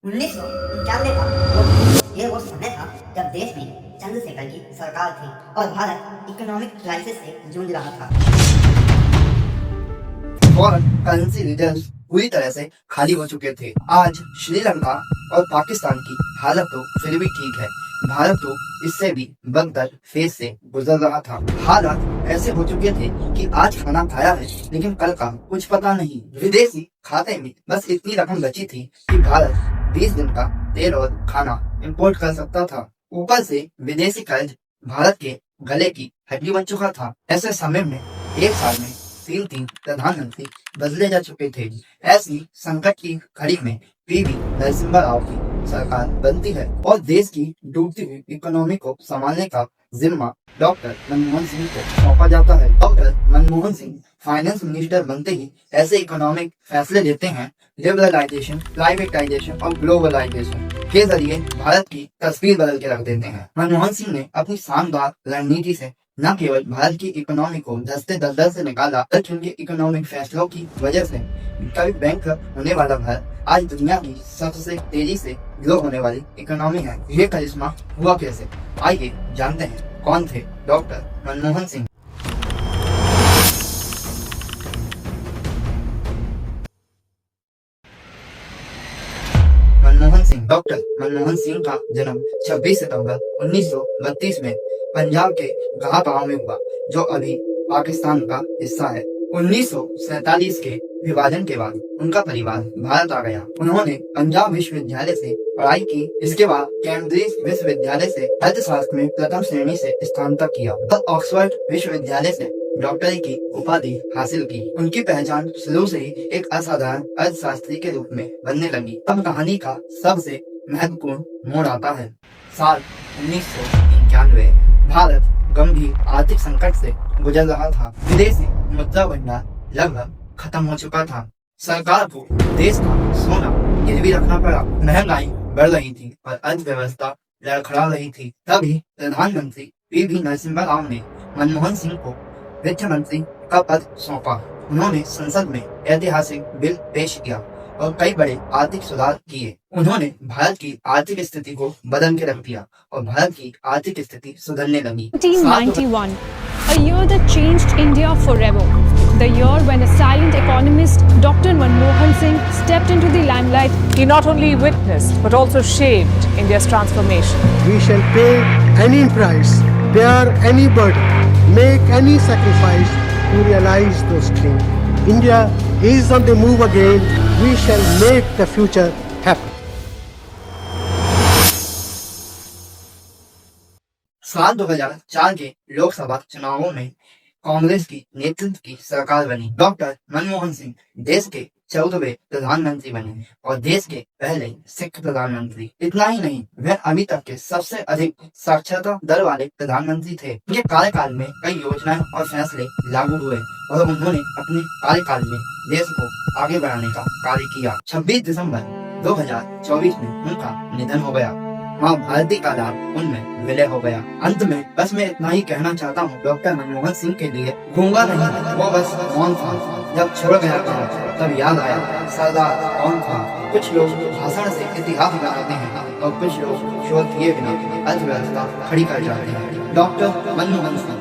1991 का ये वो समय था जब देश में चंद्रशेखर की सरकार थी और भारत इकोनॉमिक क्राइसिस से जूझ रहा था। फॉरेन करेंसी रिजर्व्स पूरी तरह से खाली हो चुके थे। आज श्रीलंका और पाकिस्तान की हालत तो फिर भी ठीक है, भारत तो इससे भी बदतर फेज से गुजर रहा था। हालात ऐसे हो चुके थे कि आज खाना खाया है लेकिन कल का कुछ पता नहीं। विदेशी खाते में बस इतनी रकम बची थी कि भारत 20 दिन का तेल और खाना इंपोर्ट कर सकता था। ऊपर से विदेशी कर्ज भारत के गले की हड्डी बन चुका था। ऐसे समय में एक साल में तीन प्रधानमंत्री बदले जा चुके थे। ऐसी संकट की घड़ी में पीवी नरसिम्हा राव की सरकार बनती है और देश की डूबती हुई इकोनॉमी को संभालने का जिम्मा डॉक्टर मनमोहन सिंह को सौंपा जाता है। Doctor Manmohan Singh finance minister बनते ही ऐसे इकोनॉमिक फैसले लेते हैं, लिबरलाइजेशन, प्राइवेटाइजेशन और ग्लोबलाइजेशन के जरिए भारत की तस्वीर बदल के रख देते हैं। मनमोहन सिंह ने अपनी शानदार रणनीति से न केवल भारत की इकोनॉमी को धंसते दलदल से निकाला, बल्कि उनके इकोनॉमिक फैसलों की वजह से कभी बैंक होने वाला भारत आज दुनिया की सबसे तेजी से ग्रो होने वाली इकोनॉमी है। ये करिश्मा हुआ कैसे? आइए जानते हैं कौन थे डॉक्टर मनमोहन सिंह। मनमोहन सिंह। डॉक्टर मनमोहन सिंह का जन्म 26 सितंबर 1932 में पंजाब के गाह गांव में हुआ, जो अभी पाकिस्तान का हिस्सा है। 1947 के विभाजन के बाद उनका परिवार भारत आ गया। उन्होंने पंजाब विश्वविद्यालय से पढ़ाई की। इसके बाद कैम्ब्रिज विश्वविद्यालय से अर्थशास्त्र में प्रथम श्रेणी से स्नातक किया और ऑक्सफोर्ड विश्वविद्यालय से डॉक्टरेट की उपाधि हासिल की। उनकी पहचान शुरू से ही एक असाधारण अर्थशास्त्री के रूप में बनने लगी। अब कहानी का सबसे महत्वपूर्ण मोड़ आता है। साल 1991। भारत गंभीर आर्थिक संकट से गुजर रहा था। विदेशी मुद्रा भंडार लगभग खत्म हो चुका था। सरकार को देश का सोना गिरवी रखना पड़ा। महंगाई बढ़ रही थी और अर्थव्यवस्था लड़खड़ा रही थी। तभी प्रधानमंत्री पीवी नरसिम्हा राव ने मनमोहन सिंह को वित्त मंत्री का पद सौंपा। उन्होंने संसद में ऐतिहासिक बिल पेश किया और कई बड़े आर्थिक सुधार किए। उन्होंने भारत की आर्थिक स्थिति को बदल के रख दिया और भारत की आर्थिक स्थिति सुधरने लगी। 1991, a year that changed India forever. The year when a silent economist, Dr. Manmohan Singh, stepped into the limelight. He not only witnessed but also shaped India's transformation. We shall pay any price, bear any burden, make any sacrifice to realize those dreams. India is on the move again. We shall make the future happen. साल 2004 के लोकसभा चुनावों में कांग्रेस की नेतृत्व की सरकार बनी। Doctor Manmohan Singh देश के 14वें प्रधानमंत्री बने और देश के पहले सिख प्रधानमंत्री। इतना ही नहीं, वह अभी तक के सबसे अधिक साक्षरता दर वाले प्रधानमंत्री थे। उनके कार्यकाल में कई योजनाएं और फैसले लागू हुए और उन्होंने अपने कार्यकाल में देश को आगे बढ़ाने का कार्य किया। 26 दिसंबर 2024 में उनका निधन हो गया। माँ भारती का लाभ उनमें विलय हो गया। अंत में बस मैं इतना ही कहना चाहता हूँ, डॉक्टर मनमोहन सिंह के लिए गूंगा नहीं, वो बस मौन था। जब छोड़ गया था तब याद आया सरदार कौन था। कुछ लोग भाषण से इतिहास बनाते हैं और कुछ लोग शोध किए बिना अर्थव्यवस्था खड़ी कर जाते हैं। डॉक्टर मनमोहन सिंह,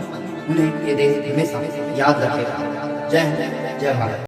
उन्हें ये देश हमेशा याद रखेगा। जय हिंद, जय भारत।